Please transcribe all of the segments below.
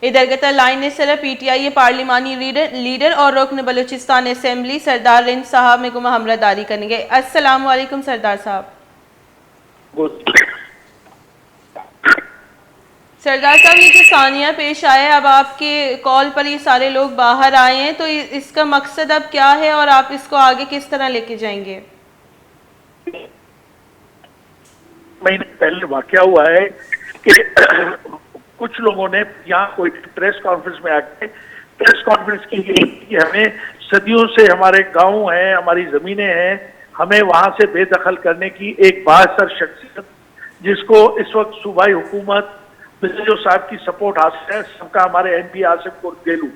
ادھر قطر لائن سرا P T I پارلیمانی لیڈر اور رکن بلوچستان اسمبلی سردار رند صاحب میں گمہ ہمراہ داری کریں گے۔ السلام علیکم سردار صاحب۔ سردار صاحب یہ جو ثانیہ پیش آیا، اب آپ کے کال پر یہ سارے لوگ باہر آئے ہیں، تو اس کا مقصد اب کیا ہے اور آپ اس کو آگے کس طرح لے کے جائیں گے؟ مہینے پہلے واقعہ ہوا ہے کہ کچھ لوگوں نے یہاں کوئی پریس کانفرنس میں آ کے پریس کانفرنس کی گئی کہ ہمیں صدیوں سے ہمارے گاؤں ہیں، ہماری زمینیں ہیں، ہمیں وہاں سے بے دخل کرنے کی ایک بااثر شخصیت جس کو اس وقت صوبائی حکومت بزنجو صاحب کی سپورٹ حاصل ہے، سب کا ہمارے ایم پی آصف کو گیلو،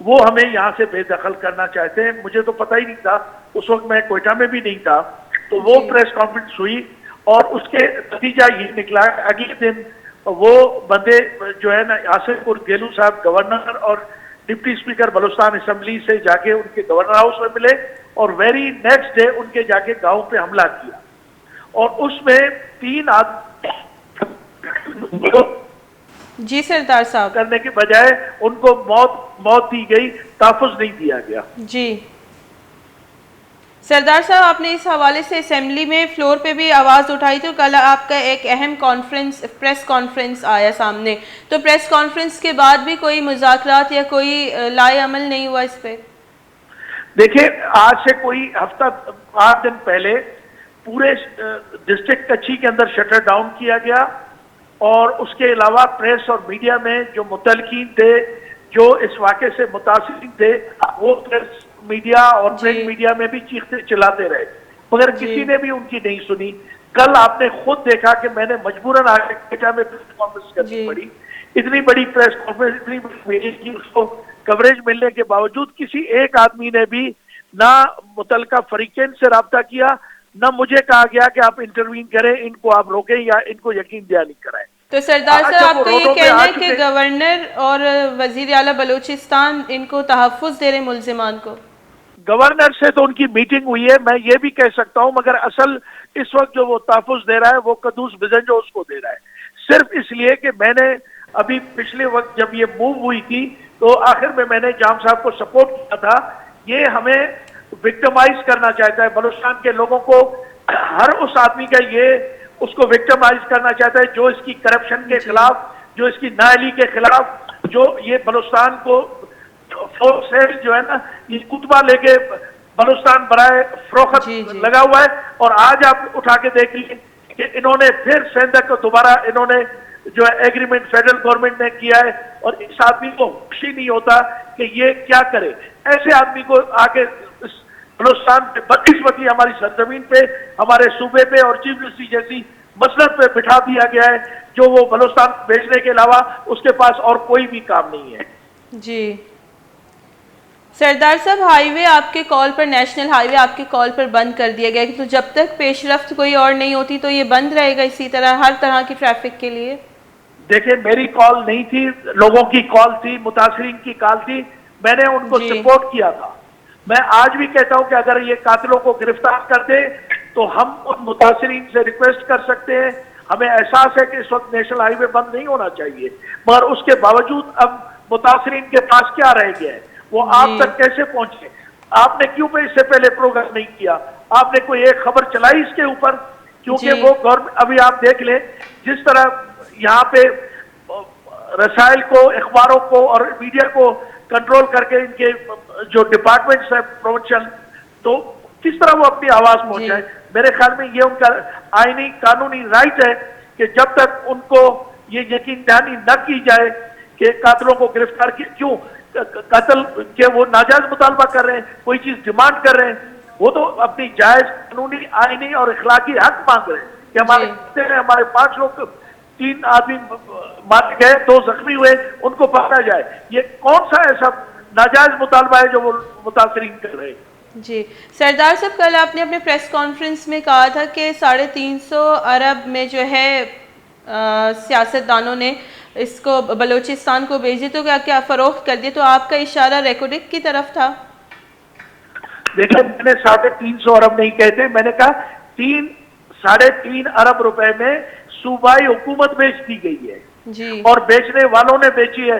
وہ ہمیں یہاں سے بے دخل کرنا چاہتے ہیں۔ مجھے تو پتہ ہی نہیں تھا، اس وقت میں کوئٹہ میں بھی نہیں تھا، تو وہ پریس کانفرنس ہوئی اور اس کے نتیجہ یہ نکلا اگلے دن وہ بندے جو ہے نا آصف پور گیلو صاحب گورنر اور ڈپٹی اسپیکر بلوچستان اسمبلی سے جا کے ان کے گورنر ہاؤس میں ملے اور ویری نیکسٹ ڈے ان کے جا کے گاؤں پہ حملہ کیا اور اس میں 3 آدمی جی سردار صاحب کرنے کے بجائے ان کو موت دی گئی، تحفظ نہیں دیا گیا۔ جی سردار صاحب، آپ نے اس حوالے سے اسمبلی میں فلور پہ بھی آواز اٹھائی تو کل آپ کا ایک اہم پریس کانفرنس آیا سامنے، تو پریس کانفرنس کے بعد بھی کوئی مذاکرات یا کوئی لائے عمل نہیں ہوا اس پہ؟ دیکھیں، آج سے کوئی ہفتہ 8 دن پہلے پورے ڈسٹرکٹ کچھی کے اندر شٹر ڈاؤن کیا گیا اور اس کے علاوہ پریس اور میڈیا میں جو متعلقین تھے، جو اس واقعے سے متاثرین تھے، وہ پریس میڈیا اور پرنٹ میڈیا میں بھی چیختے چلاتے رہے مگر کسی نے بھی ان کی نہیں سنی۔ کل آپ نے خود دیکھا کہ میں نے مجبوراً آگے کوئٹہ میں پریس کانفرنس کرنی پڑی، اتنی بڑی پریس کانفرنس، اتنی بڑی میڈیا کی اس کو کوریج ملنے کے باوجود کسی ایک آدمی نے بھی نہ متعلقہ فریقین سے رابطہ کیا، نہ مجھے کہا گیا کہ آپ انٹروین کریں، ان کو آپ روکیں یا ان کو یقین دہانی کرائیں۔ تو سردار صاحب، آپ کا یہ کہنا ہے کہ گورنر اور وزیر اعلیٰ بلوچستان ان کو تحفظ دے رہے ملزمان کو؟ گورنر سے تو ان کی میٹنگ ہوئی ہے، میں یہ بھی کہہ سکتا ہوں، مگر اصل اس وقت جو وہ تحفظ دے رہا ہے وہ قدوس بزنجو اس کو دے رہا ہے، صرف اس لیے کہ میں نے ابھی پچھلے وقت جب یہ موو ہوئی تھی تو آخر میں نے جام صاحب کو سپورٹ کیا تھا۔ یہ ہمیں وکٹمائز کرنا چاہتا ہے بلوچستان کے لوگوں کو، ہر اس آدمی کا یہ اس کو وکٹمائز کرنا چاہتا ہے جو اس کی کرپشن کے خلاف، جو اس کی نااہلی کے خلاف، جو یہ بلوچستان کو جو ہے نا یہ کتبہ لے کے بلوچستان برائے فروخت لگا ہوا ہے۔ اور آج آپ اٹھا کے دیکھ لیجیے کہ انہوں نے پھر سینڈک کو دوبارہ انہوں نے جو ہے ایگریمنٹ فیڈرل گورنمنٹ نے کیا ہے اور اس آدمی کو خوشی نہیں ہوتا کہ یہ کیا کرے۔ ایسے آدمی کو آگے بلوچستان پہ بدقسمتی ہماری سرزمین پہ، ہمارے صوبے پہ اور چیف منسٹری جیسی مسلط پہ بٹھا دیا گیا ہے جو وہ بلوچستان بیچنے کے علاوہ اس کے پاس اور کوئی بھی کام نہیں ہے۔ جی سردار صاحب، ہائی وے آپ کے کال پر، نیشنل ہائی وے آپ کے کال پر بند کر دیا گیا، تو جب تک پیش رفت کوئی اور نہیں ہوتی تو یہ بند رہے گا اسی طرح ہر طرح کی ٹریفک کے لیے؟ دیکھیں، میری کال نہیں تھی، لوگوں کی کال تھی، متاثرین کی کال تھی، میں نے ان کو سپورٹ کیا تھا۔ میں آج بھی کہتا ہوں کہ اگر یہ قاتلوں کو گرفتار کر دے تو ہم ان متاثرین سے ریکویسٹ کر سکتے ہیں، ہمیں احساس ہے کہ اس وقت نیشنل ہائی وے بند نہیں ہونا چاہیے، مگر اس کے باوجود اب متاثرین کے پاس کیا رہ گیا ہے، وہ آپ تک کیسے پہنچے؟ آپ نے کیوں اس سے پہلے پروگرام نہیں کیا؟ آپ نے کوئی ایک خبر چلائی اس کے اوپر؟ کیونکہ وہ گورنمنٹ، ابھی آپ دیکھ لیں جس طرح یہاں پہ رسائل کو، اخباروں کو اور میڈیا کو کنٹرول کر کے ان کے جو ڈپارٹمنٹس ہیں پروونشل، تو کس طرح وہ اپنی آواز پہنچائے؟ میرے خیال میں یہ ان کا آئینی قانونی رائٹ ہے کہ جب تک ان کو یہ یقین دہانی نہ کی جائے کہ قاتلوں کو گرفتار کیوں قتل کے وہ ناجائز مطالبہ کر رہے ہیں، کوئی چیز ڈیمانڈ کر رہے ہیں، وہ تو اپنی جائز قانونی، آئینی اور اخلاقی حق مانگ رہے ہیں کہ ہمارے 5 لوگ، 3 آدمی مارے گئے، 2 زخمی ہوئے، ان کو پکڑا جائے۔ یہ کون سا ایسا ناجائز مطالبہ ہے جو وہ متاثرین کر رہے ہیں؟ جی سردار صاحب، کل آپ نے اپنے پریس کانفرنس میں کہا تھا کہ 350 ارب میں جو ہے سیاستدانوں نے اس کو بلوچستان کو بھیج دی، تو کیا فروخت کر دی؟ تو آپ کا اشارہ ریکارڈنگ کی طرف تھا؟ دیکھیں، میں نے 350 ارب نہیں کہتے، میں نے کہا 3.5 ارب روپے میں صوبائی حکومت بیچ دی گئی ہے اور بیچنے والوں نے بیچی ہے۔